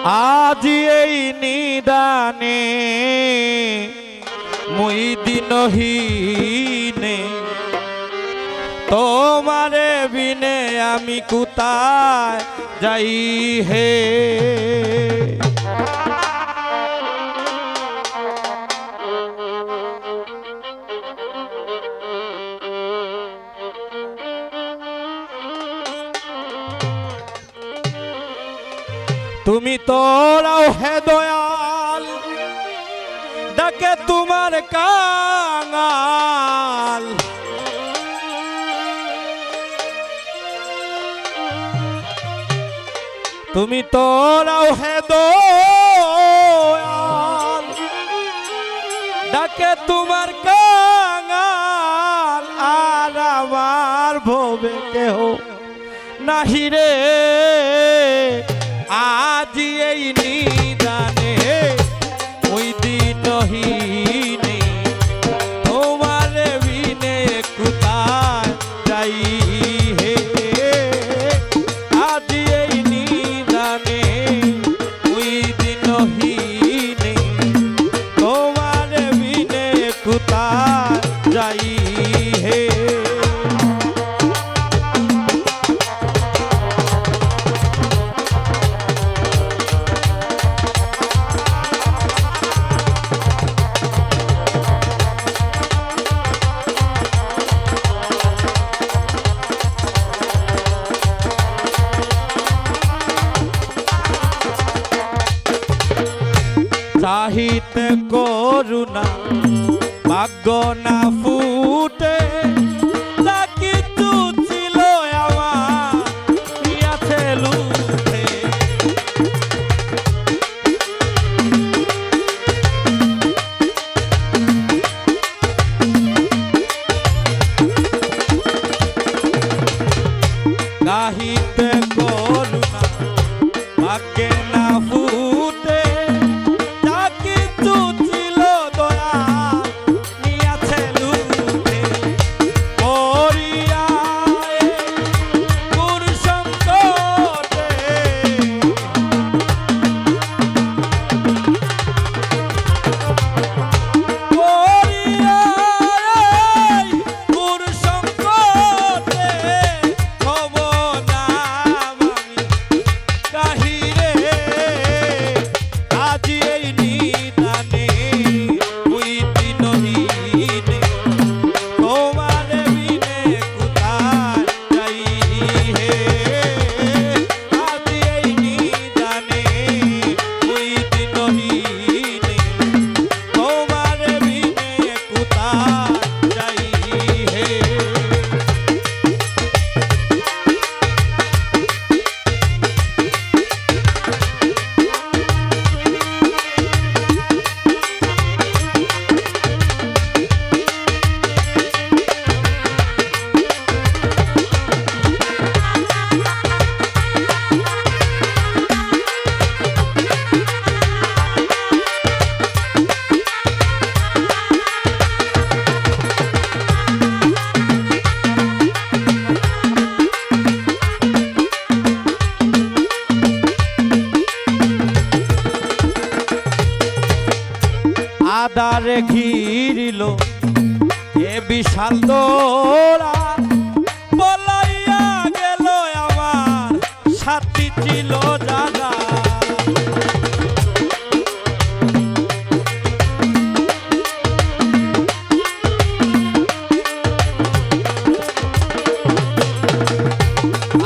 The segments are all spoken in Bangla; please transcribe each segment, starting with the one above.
আজ এই নিদানে মুই দিনহীনে তোমারে বিনে আমি কোথায় যাই হে। তুমি তোরাও হে দয়াল ডাকে তোমার কাঙাল, তুমি তোরাও হে দয়াল ডাকে তোমার কাঙাল, আর আমার ভবে কেহ নাহি রে। আজ এই নিদানে ওই দিনহীনে তোমার বিনে কোথায় যাই হে। আজ এই নিদানে ওই দিনহীনে তোমার বিনে কোথায় যাই হে। চাহিতে করুণা ভাগ্য না ফুটে, যা কিছু ছিল আমার নিয়াছে লুটে। চাহিতে করুণা ভাগ্যে না ফুটে, আদারে ঘিরিল এ বিশাল দোরা, বলাইয়া গেল আমার সাথী ছিল যারা।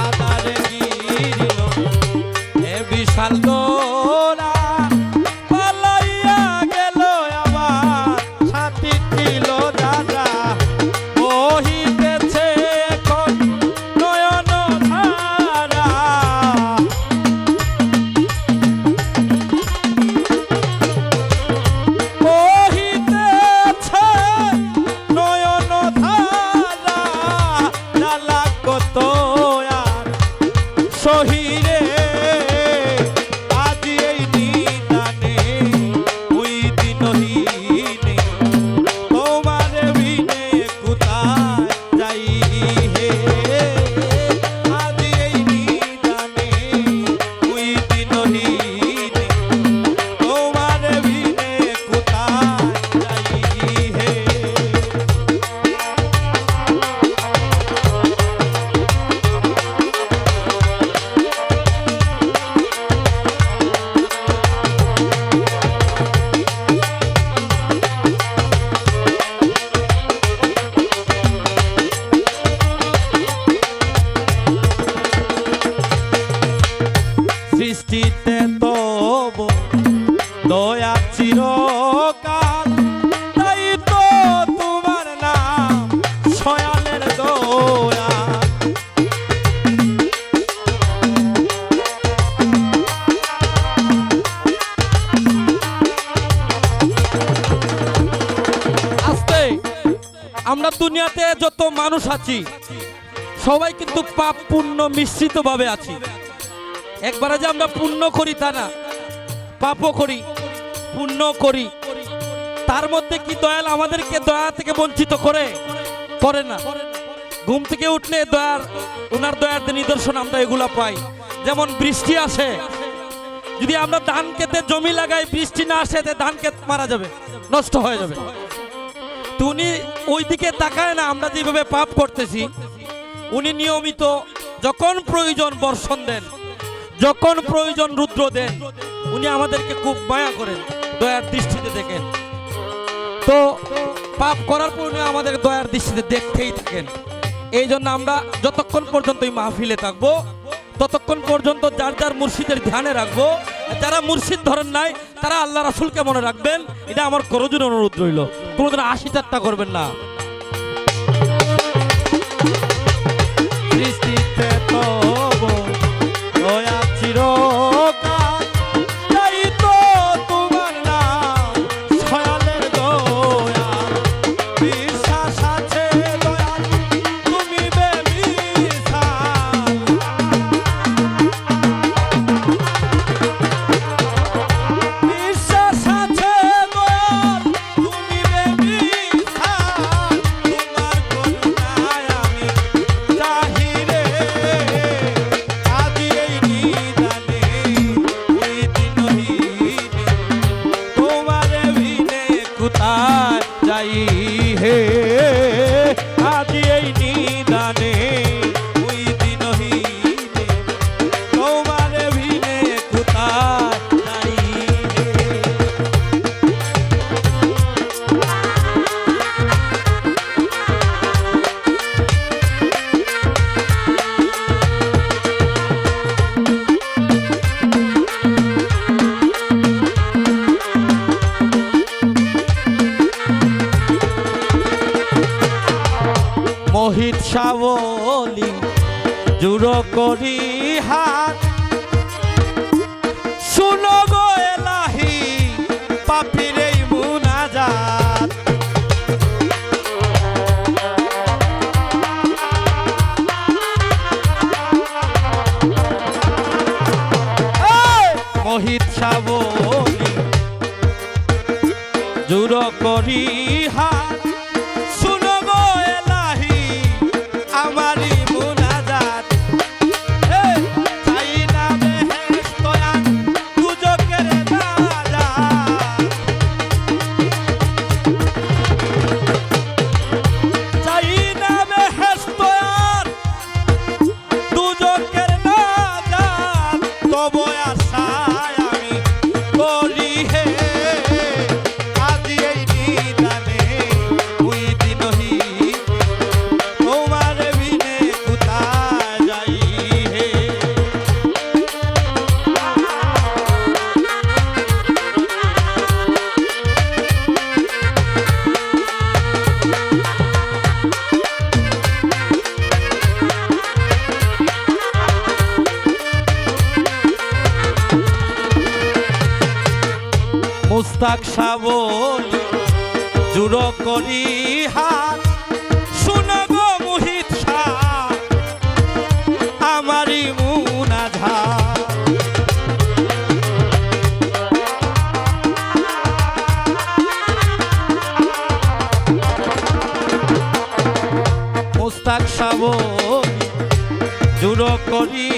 আদারে ঘিরিল এ বিশাল দোরা, সহিরে আজ এই দয়া চিরকাল, তাই তো তোমার নাম সয়ালের দয়া। আস্তে, আমরা দুনিয়াতে যত মানুষ আছি সবাই কিন্তু পাপ পুণ্য মিশ্রিত ভাবে আছি। একবারে যে আমরা পুণ্য করি তা না, পাপও করি পুণ্য করি। তার মধ্যে কি দয়াল আমাদেরকে দয়া থেকে বঞ্চিত করে না। ঘুম থেকে উঠলে ওনার দয়ার নিদর্শন আমরা এগুলা পাই। যেমন বৃষ্টি আসে, যদি আমরা ধান খেতে জমি লাগাই, বৃষ্টি না আসে ধান ক্ষেত মারা যাবে, নষ্ট হয়ে যাবে। তো উনি ওই দিকে তাকায় না। আমরা যেভাবে পাপ করতেছি, উনি নিয়মিত যখন প্রয়োজন বর্ষণ দেন, যখন প্রয়োজন রুদ্র দেন। উনি আমাদেরকে খুব মায়া করেন, দয়ার দৃষ্টিতে দেখেন। তো পাপ করার পর উনি আমাদের দয়ার দৃষ্টিতে দেখতেই থাকেন। এই জন্য আমরা যতক্ষণ পর্যন্ত এই মাহফিলে থাকবো ততক্ষণ পর্যন্ত যার যার মুর্শিদের ধ্যানে রাখবো। যারা মুর্শিদ ধরেন নাই তারা আল্লাহ রাসূলকে মনে রাখবেন। এটা আমার করজোর অনুরোধ রইল, কোনোদিন ৮০টা করবেন না। সৃষ্টিতে তব দয়া চিরকাল, তাই তো তোমার নাম সয়ালের দয়া। বিশ্বাস আছে দয়াল তুমি বেমিসাল, বিশ্বাস আছে দয়াল তুমি বেমিসাল। তোমার করুণায় আমি চাহিরে, আজি এই নিদানে ওই দিনহীনে, তোমারে বিনে কোথায় যাই হে। আজি এই নিদানে ওই দিনহীনে, তোমারে বিনে কোথায় যাই হে। মোহিত সাবলি জুড়ো করি হাত, শুনো গো এলাহি পাপির এই মুনাজাত। মোহিত সাবলি জুড়ো করি হাত, শুনো গো এলাহি আমারি মুনাজাত। চাই না বেহেশত আর দুজকের নাজাত, চাই না বেহেশত আর দুজকের নাজাত। তবে আশায় আমি করি হে, আজি এই নিদানে ওই দিনহীনে, তোমার বিনে কোথায় যাই হে। মুস্তাক সাবলি জুড়ো করি হাত, শুনো গো মোহিত শাহ আমারি মুনাজাত। মুস্তাক সাবলি জুড়ো করি